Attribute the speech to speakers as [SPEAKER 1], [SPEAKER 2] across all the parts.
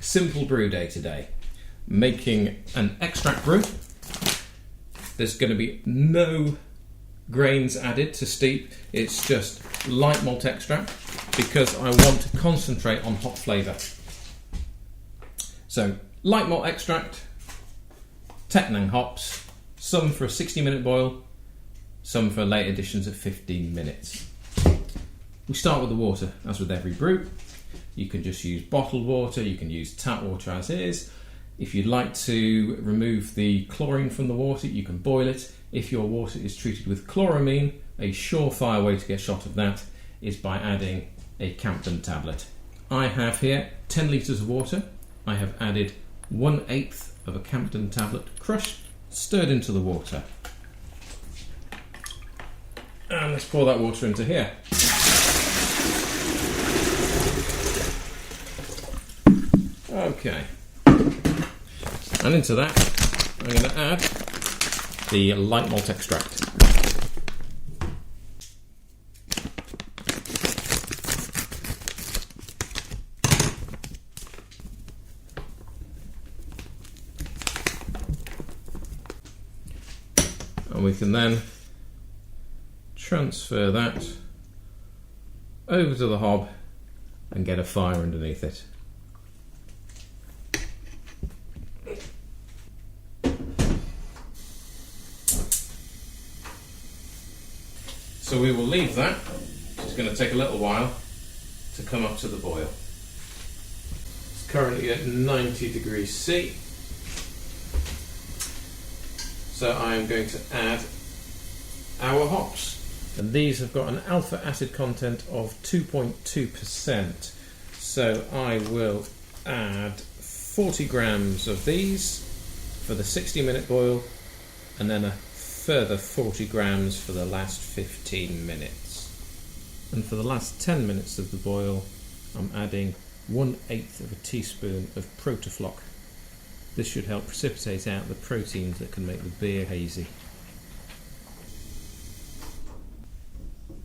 [SPEAKER 1] simple brew day today. Making an extract brew. There's going to be no grains added to steep. It's just light malt extract because I want to concentrate on hop flavour. So light malt extract, Tettnang hops, some for a 60-minute boil, some for late additions at 15 minutes. We start with the water, as with every brew. You can just use bottled water, you can use tap water as is. If you'd like to remove the chlorine from the water, you can boil it. If your water is treated with chloramine, a surefire way to get shot of that is by adding a Campden tablet. I have here 10 litres of water. I have added 1/8 of a Campden tablet crushed, stirred into the water. And let's pour that water into here. Okay. And into that, I'm going to add the light malt extract. And we can then transfer that over to the hob and get a fire underneath it. So we will leave that. It's going to take a little while to come up to the boil. It's currently at 90 degrees C. So I am going to add our hops. And these have got an alpha acid content of 2.2%. So I will add 40 grams of these for the 60-minute boil, and then a further 40 grams for the last 15 minutes. And for the last 10 minutes of the boil, I'm adding 1/8 of a teaspoon of protis. This should help precipitate out the proteins that can make the beer hazy.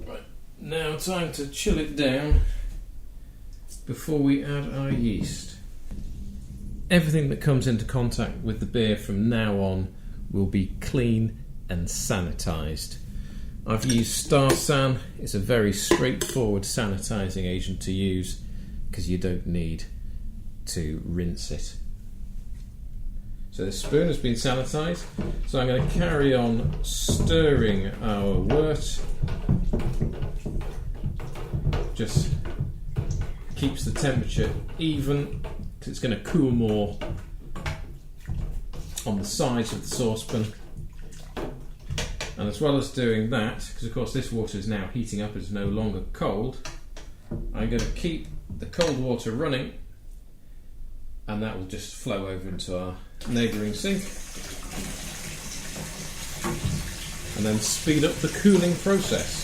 [SPEAKER 1] Right, now time to chill it down before we add our yeast. Everything that comes into contact with the beer from now on will be clean and sanitised. I've used Star San. It's a very straightforward sanitising agent to use because you don't need to rinse it. So the spoon has been sanitised, so I'm going to carry on stirring our wort. Just keeps the temperature even because it's going to cool more on the sides of the saucepan. And as well as doing that, because of course this water is now heating up, it's no longer cold, I'm going to keep the cold water running, and that will just flow over into our neighbouring sink, and then speed up the cooling process.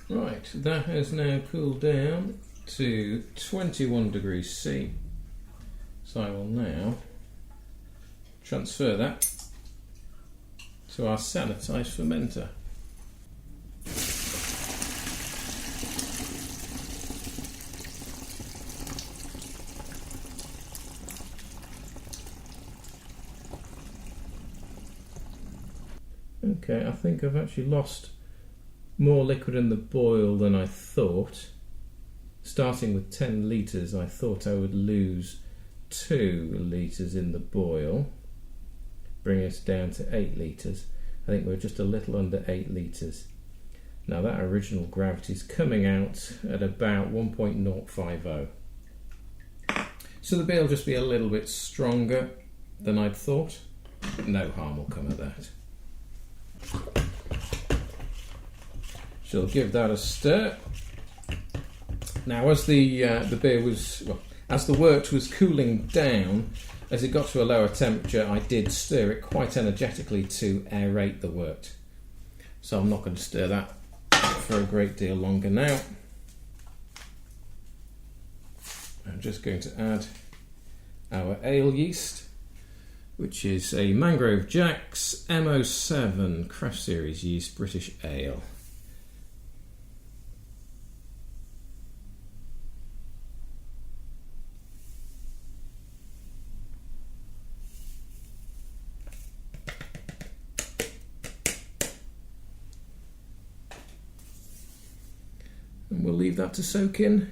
[SPEAKER 1] Right, that has now cooled down to 21 degrees C. So I will now transfer that to our sanitised fermenter. Okay, I think I've actually lost more liquid in the boil than I thought. Starting with 10 litres, I thought I would lose 2 litres in the boil, bring us down to 8 litres. I think we're just a little under 8 litres. Now that original gravity is coming out at about 1.050. So the beer will just be a little bit stronger than I'd thought. No harm will come of that. She'll give that a stir. Now, as the beer was, well, as the wort was cooling down, as it got to a lower temperature, I did stir it quite energetically to aerate the wort. So I'm not going to stir that for a great deal longer now. I'm just going to add our ale yeast. which is a Mangrove Jack's MO7 Craft Series yeast British Ale. And we'll leave that to soak in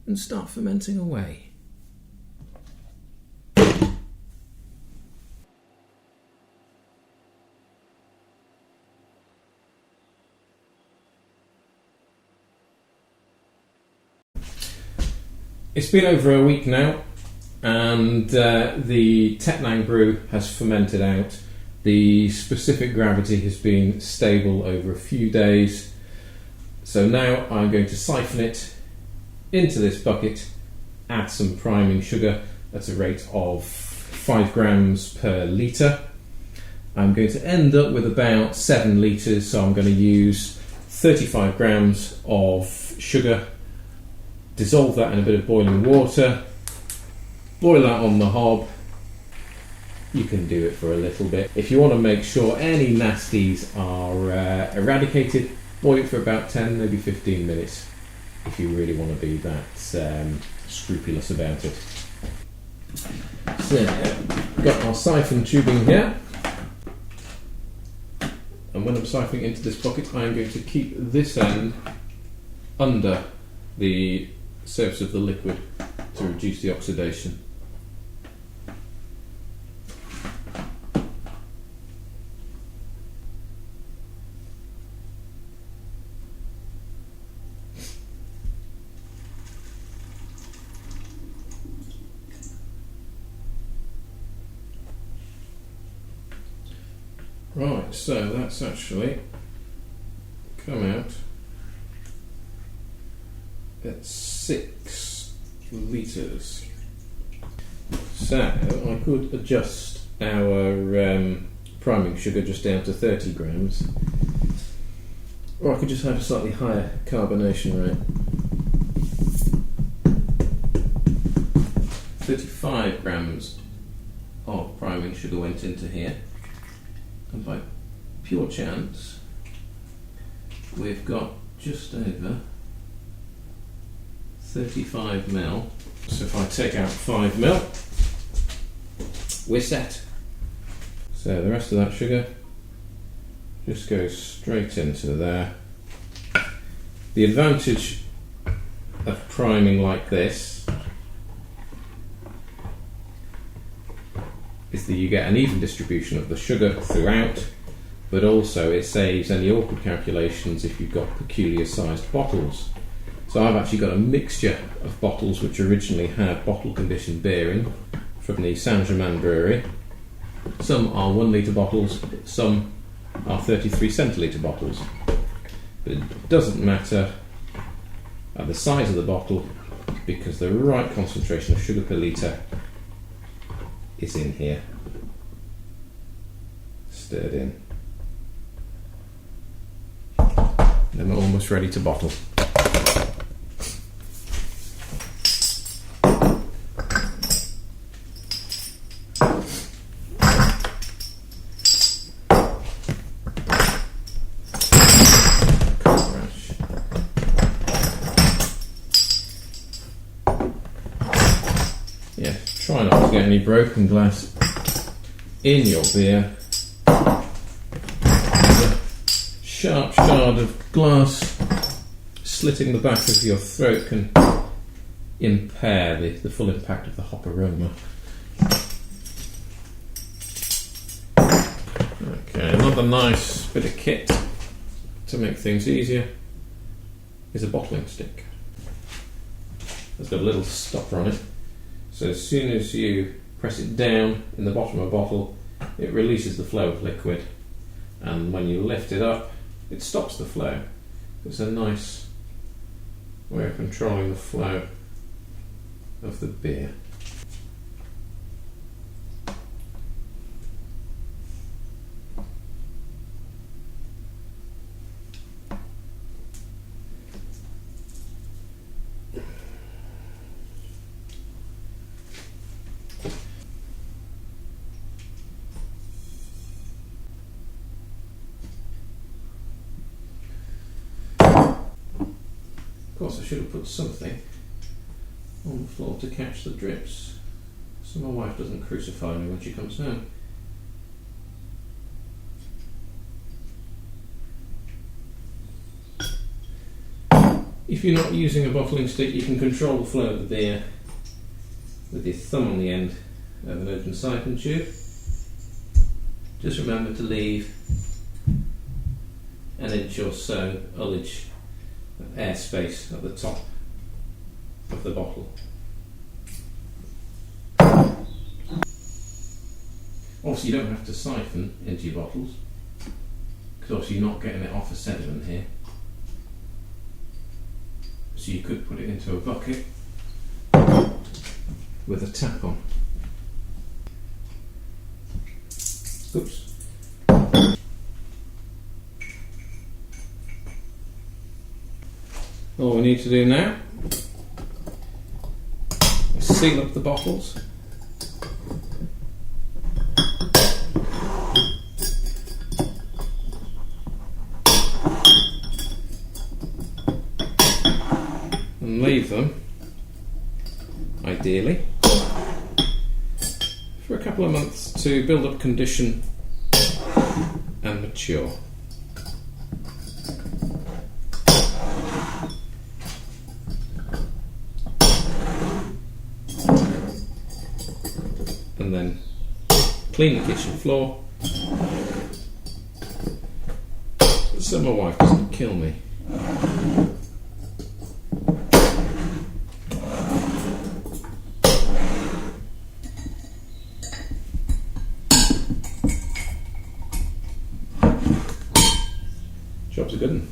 [SPEAKER 1] and start fermenting away. It's been over a week now, and the Tettnang brew has fermented out. The specific gravity has been stable over a few days. So now I'm going to siphon it into this bucket, add some priming sugar at a rate of 5 grams per litre. I'm going to end up with about 7 litres, so I'm going to use 35 grams of sugar, dissolve that in a bit of boiling water, boil that on the hob. You can do it for a little bit. If you want to make sure any nasties are eradicated, boil it for about 10, maybe 15 minutes if you really want to be that scrupulous about it. So, got our siphon tubing here, and when I'm siphoning into this bucket, I'm going to keep this end under the surface of the liquid to reduce the oxidation. Right, so that's actually come out at 6 litres. So I could adjust our priming sugar just down to 30 grams, or I could just have a slightly higher carbonation rate. 35 grams of priming sugar went into here. And by pure chance, we've got just over 35 ml. So if I take out 5 ml, we're set. So the rest of that sugar just goes straight into there. The advantage of priming like this is that you get an even distribution of the sugar throughout, but also it saves any awkward calculations if you've got peculiar sized bottles. So I've actually got a mixture of bottles which originally had bottle conditioned beering from the Saint-Germain brewery. Some are 1 litre bottles, some are 33 centilitre bottles. But it doesn't matter the size of the bottle, because the right concentration of sugar per litre is in here, stirred in. Then we're almost ready to bottle. Yeah, try not to get any broken glass in your beer. A sharp shard of glass slitting the back of your throat can impair the full impact of the hop aroma. Okay, another nice bit of kit to make things easier is a bottling stick. It's got a little stopper on it. So as soon as you press it down in the bottom of a bottle, it releases the flow of liquid, and when you lift it up, it stops the flow. It's a nice way of controlling the flow of the beer. course I should have put something on the floor to catch the drips, so my wife doesn't crucify me when she comes home. If you're not using a bottling stick, you can control the flow of the beer with your thumb on the end of an open siphon tube. Just remember to leave an inch or so ullage of airspace at the top of the bottle. Obviously you don't have to siphon into your bottles, because obviously you're not getting it off a sediment here. So you could put it into a bucket with a tap on. Oops. All we need to do now is seal up the bottles. And leave them, ideally, for a couple of months to build up condition and mature. And then clean the kitchen floor so my wife doesn't kill me. Job's a good one.